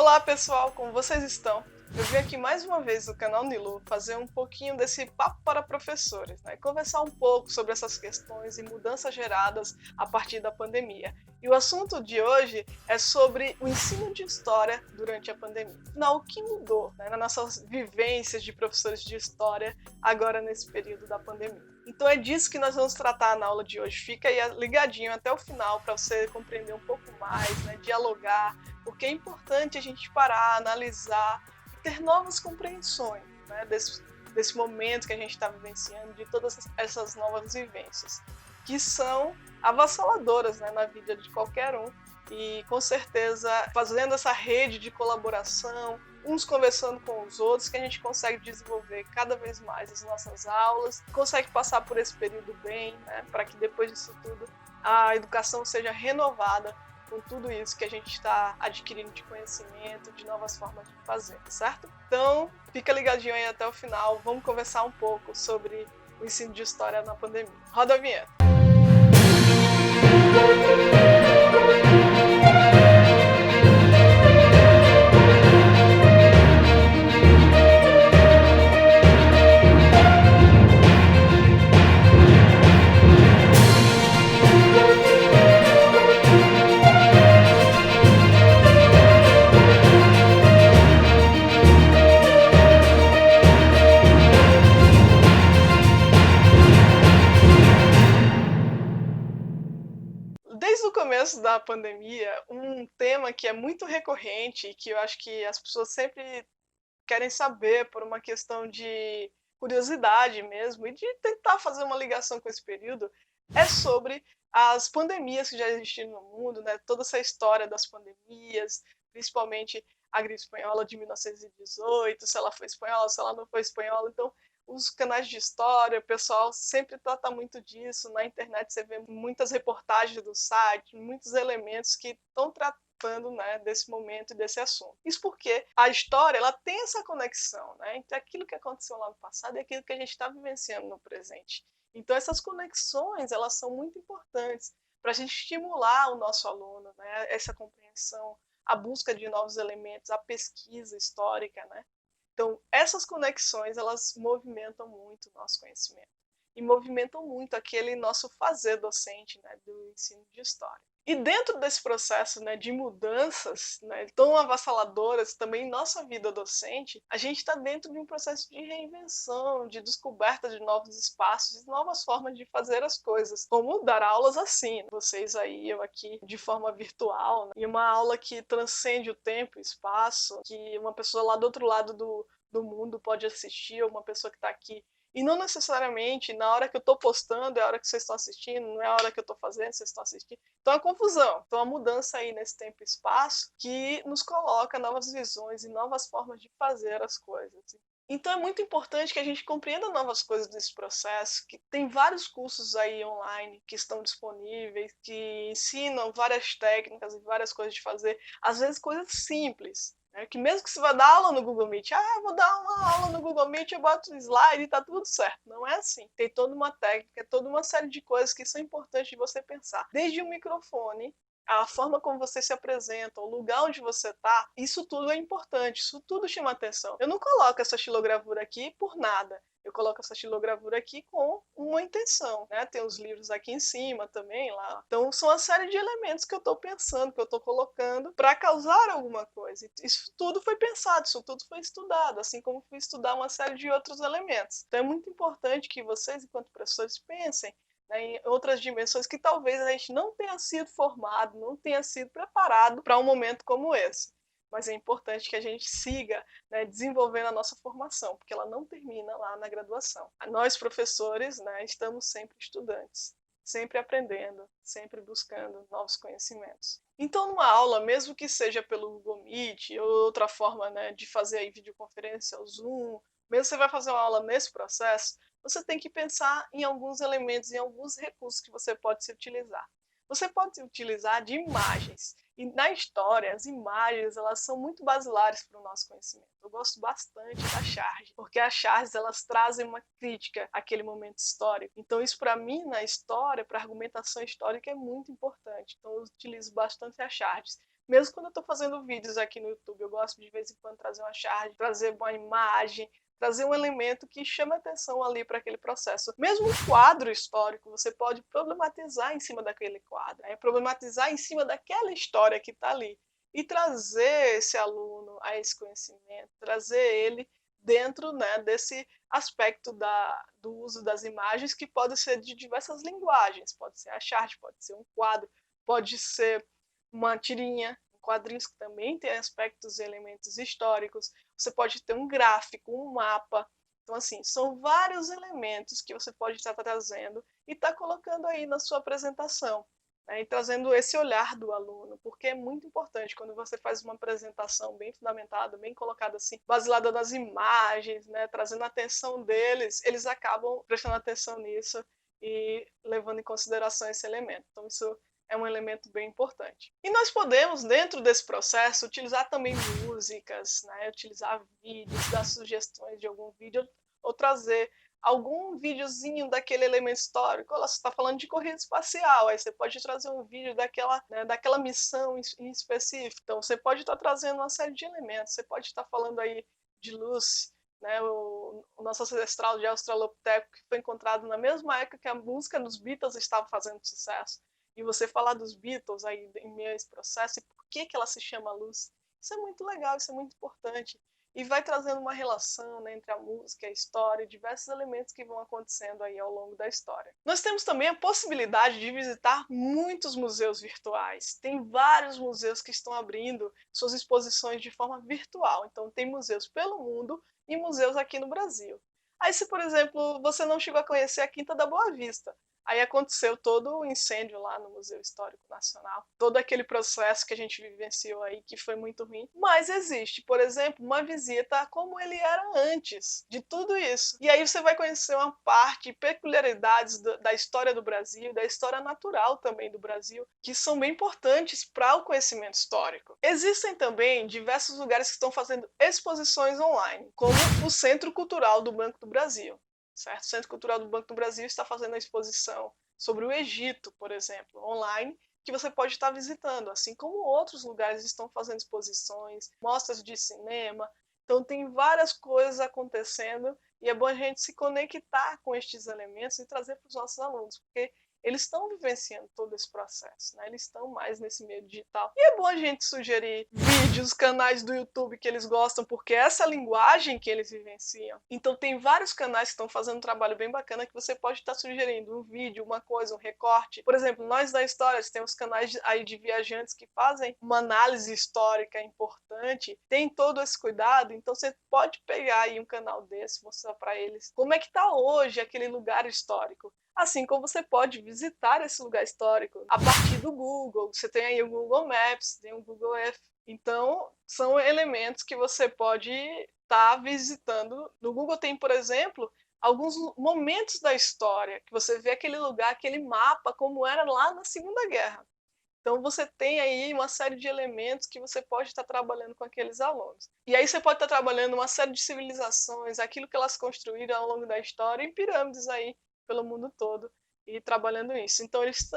Olá pessoal, como vocês estão? Eu vim aqui mais uma vez no canal Nilu fazer um pouquinho desse papo para professores, né? Conversar um pouco sobre essas questões e mudanças geradas a partir da pandemia. E o assunto de hoje é sobre o ensino de história durante a pandemia. Afinal, o que mudou, né, nas nossas vivências de professores de história agora nesse período da pandemia? Então é disso que nós vamos tratar na aula de hoje. Fica aí ligadinho até o final para você compreender um pouco mais, né, dialogar, porque é importante a gente parar, analisar e ter novas compreensões, né, desse momento que a gente está vivenciando, de todas essas novas vivências, que são avassaladoras, né, na vida de qualquer um, e com certeza fazendo essa rede de colaboração, uns conversando com os outros, que a gente consegue desenvolver cada vez mais as nossas aulas, consegue passar por esse período bem, né, para que depois disso tudo a educação seja renovada com tudo isso que a gente está adquirindo de conhecimento, de novas formas de fazer, certo? Então, fica ligadinho aí até o final, vamos conversar um pouco sobre o ensino de história na pandemia. Roda a vinheta! Desde o começo da pandemia, um tema que é muito recorrente e que eu acho que as pessoas sempre querem saber por uma questão de curiosidade mesmo e de tentar fazer uma ligação com esse período é sobre as pandemias que já existiram no mundo, né? Toda essa história das pandemias, principalmente a gripe espanhola de 1918, se ela foi espanhola, se ela não foi espanhola. Então, os canais de história, o pessoal sempre trata muito disso. Na internet você vê muitas reportagens do site, muitos elementos que estão tratando, né, desse momento e desse assunto. Isso porque a história ela tem essa conexão, né, entre aquilo que aconteceu lá no passado e aquilo que a gente está vivenciando no presente. Então essas conexões elas são muito importantes para a gente estimular o nosso aluno, né, essa compreensão, a busca de novos elementos, a pesquisa histórica, né? Então, essas conexões, elas movimentam muito o nosso conhecimento e movimentam muito aquele nosso fazer docente, né, do ensino de história. E dentro desse processo, né, de mudanças, né, tão avassaladoras também em nossa vida docente, a gente está dentro de um processo de reinvenção, de descoberta de novos espaços e novas formas de fazer as coisas, como dar aulas assim, vocês aí, eu aqui, de forma virtual, né, e uma aula que transcende o tempo e espaço, que uma pessoa lá do outro lado do mundo pode assistir, ou uma pessoa que está aqui. E não necessariamente na hora que eu estou postando é a hora que vocês estão assistindo, não é a hora que eu estou fazendo, vocês estão assistindo. Então, a confusão. Então, a mudança aí nesse tempo e espaço que nos coloca novas visões e novas formas de fazer as coisas. Então, é muito importante que a gente compreenda novas coisas desse processo, que tem vários cursos aí online que estão disponíveis, que ensinam várias técnicas e várias coisas de fazer, às vezes coisas simples, né? Que mesmo que você vá dar aula no Google Meet, vou dar uma aula no Google Meet, eu boto o slide e tá tudo certo. Não é assim. Tem toda uma técnica, toda uma série de coisas que são importantes de você pensar. Desde o microfone, a forma como você se apresenta, o lugar onde você está, isso tudo é importante, isso tudo chama atenção. Eu não coloco essa xilogravura aqui por nada. Eu coloco essa xilogravura aqui com uma intenção, né? Tem os livros aqui em cima também, lá. Então, são uma série de elementos que eu estou pensando, que eu estou colocando para causar alguma coisa. Isso tudo foi pensado, isso tudo foi estudado, assim como fui estudar uma série de outros elementos. Então, é muito importante que vocês, enquanto professores, pensem, né, em outras dimensões que talvez a gente não tenha sido formado, não tenha sido preparado para um momento como esse. Mas é importante que a gente siga, né, desenvolvendo a nossa formação, porque ela não termina lá na graduação. Nós, professores, né, estamos sempre estudantes, sempre aprendendo, sempre buscando novos conhecimentos. Então, numa aula, mesmo que seja pelo Google Meet ou outra forma, né, de fazer aí videoconferência, o Zoom, mesmo que você vai fazer uma aula nesse processo, você tem que pensar em alguns elementos, em alguns recursos que você pode se utilizar. Você pode se utilizar de imagens. E na história, as imagens elas são muito basilares para o nosso conhecimento. Eu gosto bastante da charge, porque as charges elas trazem uma crítica àquele momento histórico. Então isso para mim, na história, para a argumentação histórica, é muito importante. Então eu utilizo bastante as charges. Mesmo quando eu estou fazendo vídeos aqui no YouTube, eu gosto de vez em quando trazer uma charge, trazer uma imagem, trazer um elemento que chama atenção ali para aquele processo. Mesmo um quadro histórico, você pode problematizar em cima daquele quadro, né? Problematizar em cima daquela história que está ali. E trazer esse aluno a esse conhecimento, trazer ele dentro, né, desse aspecto do uso das imagens, que pode ser de diversas linguagens. Pode ser a chart, pode ser um quadro, pode ser uma tirinha, quadrinhos que também tem aspectos e elementos históricos. Você pode ter um gráfico, um mapa. Então, assim, são vários elementos que você pode estar trazendo e estar colocando aí na sua apresentação, né? E trazendo esse olhar do aluno, porque é muito importante quando você faz uma apresentação bem fundamentada, bem colocada assim, baseada nas imagens, né? Trazendo a atenção deles, eles acabam prestando atenção nisso e levando em consideração esse elemento. Então, isso é um elemento bem importante. E nós podemos, dentro desse processo, utilizar também músicas, né? Utilizar vídeos, dar sugestões de algum vídeo, ou trazer algum videozinho daquele elemento histórico. Olha, você está falando de corrida espacial, aí você pode trazer um vídeo daquela, né, daquela missão em específico. Então, você pode estar trazendo uma série de elementos. Você pode estar falando aí de luz, né, o nosso ancestral de Australopiteco, que foi encontrado na mesma época que a música dos Beatles estava fazendo sucesso. E você falar dos Beatles aí em meio a esse processo e por que ela se chama luz. Isso é muito legal, isso é muito importante. E vai trazendo uma relação, né, entre a música, a história, e diversos elementos que vão acontecendo aí ao longo da história. Nós temos também a possibilidade de visitar muitos museus virtuais. Tem vários museus que estão abrindo suas exposições de forma virtual. Então tem museus pelo mundo e museus aqui no Brasil. Aí se, por exemplo, você não chegou a conhecer a Quinta da Boa Vista, aí aconteceu todo o incêndio lá no Museu Histórico Nacional, todo aquele processo que a gente vivenciou aí, que foi muito ruim. Mas existe, por exemplo, uma visita a como ele era antes de tudo isso. E aí você vai conhecer uma parte, peculiaridades da história do Brasil, da história natural também do Brasil, que são bem importantes para o conhecimento histórico. Existem também diversos lugares que estão fazendo exposições online, como o Centro Cultural do Banco do Brasil. Certo? O Centro Cultural do Banco do Brasil está fazendo a exposição sobre o Egito, por exemplo, online, que você pode estar visitando, assim como outros lugares estão fazendo exposições, mostras de cinema. Então tem várias coisas acontecendo e é bom a gente se conectar com estes elementos e trazer para os nossos alunos, porque eles estão vivenciando todo esse processo, né? Eles estão mais nesse meio digital. E é bom a gente sugerir vídeos, canais do YouTube que eles gostam, porque essa é a linguagem que eles vivenciam. Então tem vários canais que estão fazendo um trabalho bem bacana que você pode estar sugerindo um vídeo, uma coisa, um recorte. Por exemplo, nós da História temos canais aí de viajantes que fazem uma análise histórica importante, tem todo esse cuidado, então você pode pegar aí um canal desse, mostrar para eles como é que está hoje aquele lugar histórico. Assim como você pode visitar esse lugar histórico a partir do Google. Você tem aí o Google Maps, tem o Google Earth. Então, são elementos que você pode estar visitando. No Google tem, por exemplo, alguns momentos da história, que você vê aquele lugar, aquele mapa, como era lá na Segunda Guerra. Então, você tem aí uma série de elementos que você pode estar trabalhando com aqueles alunos. E aí você pode estar trabalhando uma série de civilizações, aquilo que elas construíram ao longo da história, em pirâmides aí, pelo mundo todo e trabalhando isso. Então eles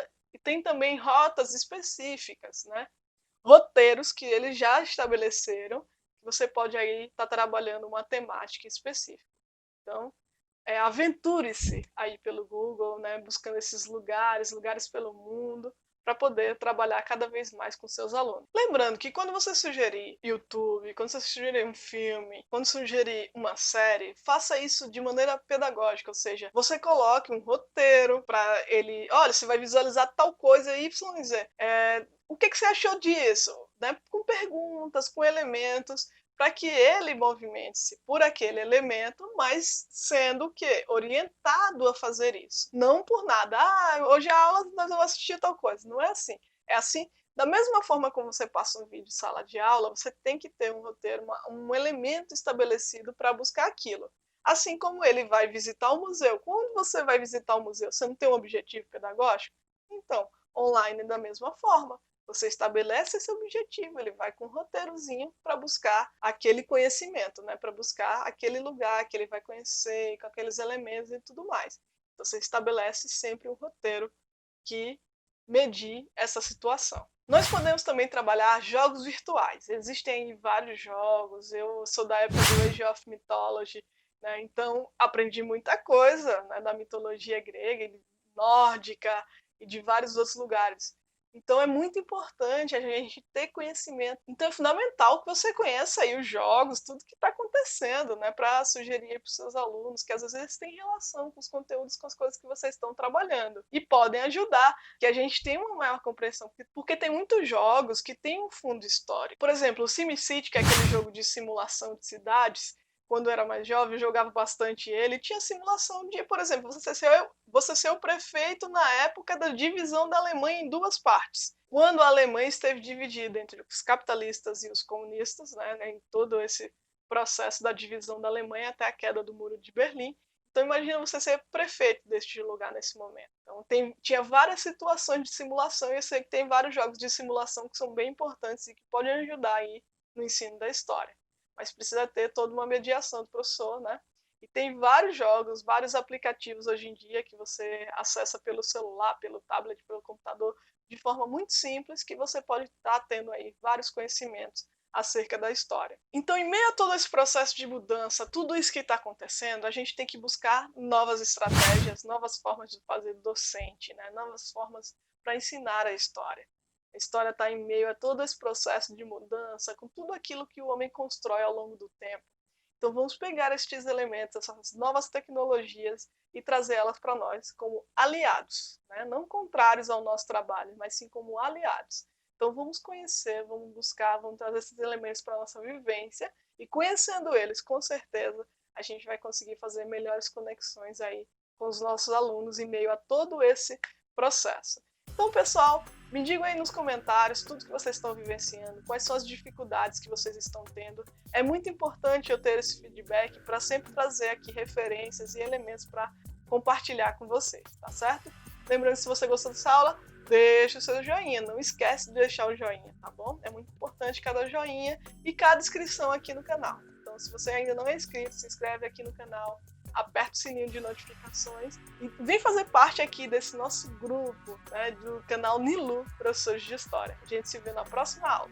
têm também rotas específicas, né? Roteiros que eles já estabeleceram, que você pode aí estar trabalhando uma temática específica. Então, aventure-se aí pelo Google, né? Buscando esses lugares pelo mundo, para poder trabalhar cada vez mais com seus alunos. Lembrando que quando você sugerir YouTube, quando você sugerir um filme, quando sugerir uma série, faça isso de maneira pedagógica, ou seja, você coloque um roteiro para ele, olha, você vai visualizar tal coisa YZ. O que você achou disso? Né? Com perguntas, com elementos, para que ele movimente-se por aquele elemento, mas sendo o quê? Orientado a fazer isso. Não por nada. Hoje a aula nós vamos assistir tal coisa. Não é assim. É assim, da mesma forma como você passa um vídeo em sala de aula, você tem que ter um roteiro, um elemento estabelecido para buscar aquilo. Assim como ele vai visitar o museu. Quando você vai visitar o museu, você não tem um objetivo pedagógico? Então, online da mesma forma. Você estabelece esse objetivo, ele vai com um roteirozinho para buscar aquele conhecimento, né? Para buscar aquele lugar que ele vai conhecer, com aqueles elementos e tudo mais. Então, você estabelece sempre um roteiro que medir essa situação. Nós podemos também trabalhar jogos virtuais. Existem vários jogos, eu sou da época do Age of Mythology, né? Então aprendi muita coisa, né, da mitologia grega, e nórdica e de vários outros lugares. Então é muito importante a gente ter conhecimento. Então é fundamental que você conheça aí os jogos, tudo que está acontecendo, né, para sugerir para os seus alunos, que às vezes eles têm relação com os conteúdos, com as coisas que vocês estão trabalhando. E podem ajudar, que a gente tenha uma maior compreensão. Porque tem muitos jogos que têm um fundo histórico. Por exemplo, o SimCity, que é aquele jogo de simulação de cidades, quando eu era mais jovem, eu jogava bastante ele. Tinha simulação de, por exemplo, você ser o prefeito na época da divisão da Alemanha em duas partes. Quando a Alemanha esteve dividida entre os capitalistas e os comunistas, né, em todo esse processo da divisão da Alemanha até a queda do Muro de Berlim. Então imagina você ser prefeito deste lugar nesse momento. Então tinha várias situações de simulação e eu sei que tem vários jogos de simulação que são bem importantes e que podem ajudar aí no ensino da história. Mas precisa ter toda uma mediação do professor, né? E tem vários jogos, vários aplicativos hoje em dia que você acessa pelo celular, pelo tablet, pelo computador, de forma muito simples, que você pode estar tendo aí vários conhecimentos acerca da história. Então, em meio a todo esse processo de mudança, tudo isso que está acontecendo, a gente tem que buscar novas estratégias, novas formas de fazer docente, né? Novas formas para ensinar a história. A história está em meio a todo esse processo de mudança, com tudo aquilo que o homem constrói ao longo do tempo. Então vamos pegar estes elementos, essas novas tecnologias e trazer elas para nós como aliados, né? Não contrários ao nosso trabalho, mas sim como aliados. Então vamos conhecer, vamos buscar, vamos trazer esses elementos para a nossa vivência e conhecendo eles, com certeza, a gente vai conseguir fazer melhores conexões aí com os nossos alunos em meio a todo esse processo. Então, pessoal, me digam aí nos comentários tudo que vocês estão vivenciando, quais são as dificuldades que vocês estão tendo. É muito importante eu ter esse feedback para sempre trazer aqui referências e elementos para compartilhar com vocês, tá certo? Lembrando, se você gostou dessa aula, deixa o seu joinha, não esquece de deixar o joinha, tá bom? É muito importante cada joinha e cada inscrição aqui no canal. Então, se você ainda não é inscrito, se inscreve aqui no canal, aperta o sininho de notificações e vem fazer parte aqui desse nosso grupo, né, do canal Nilu Professores de História. A gente se vê na próxima aula.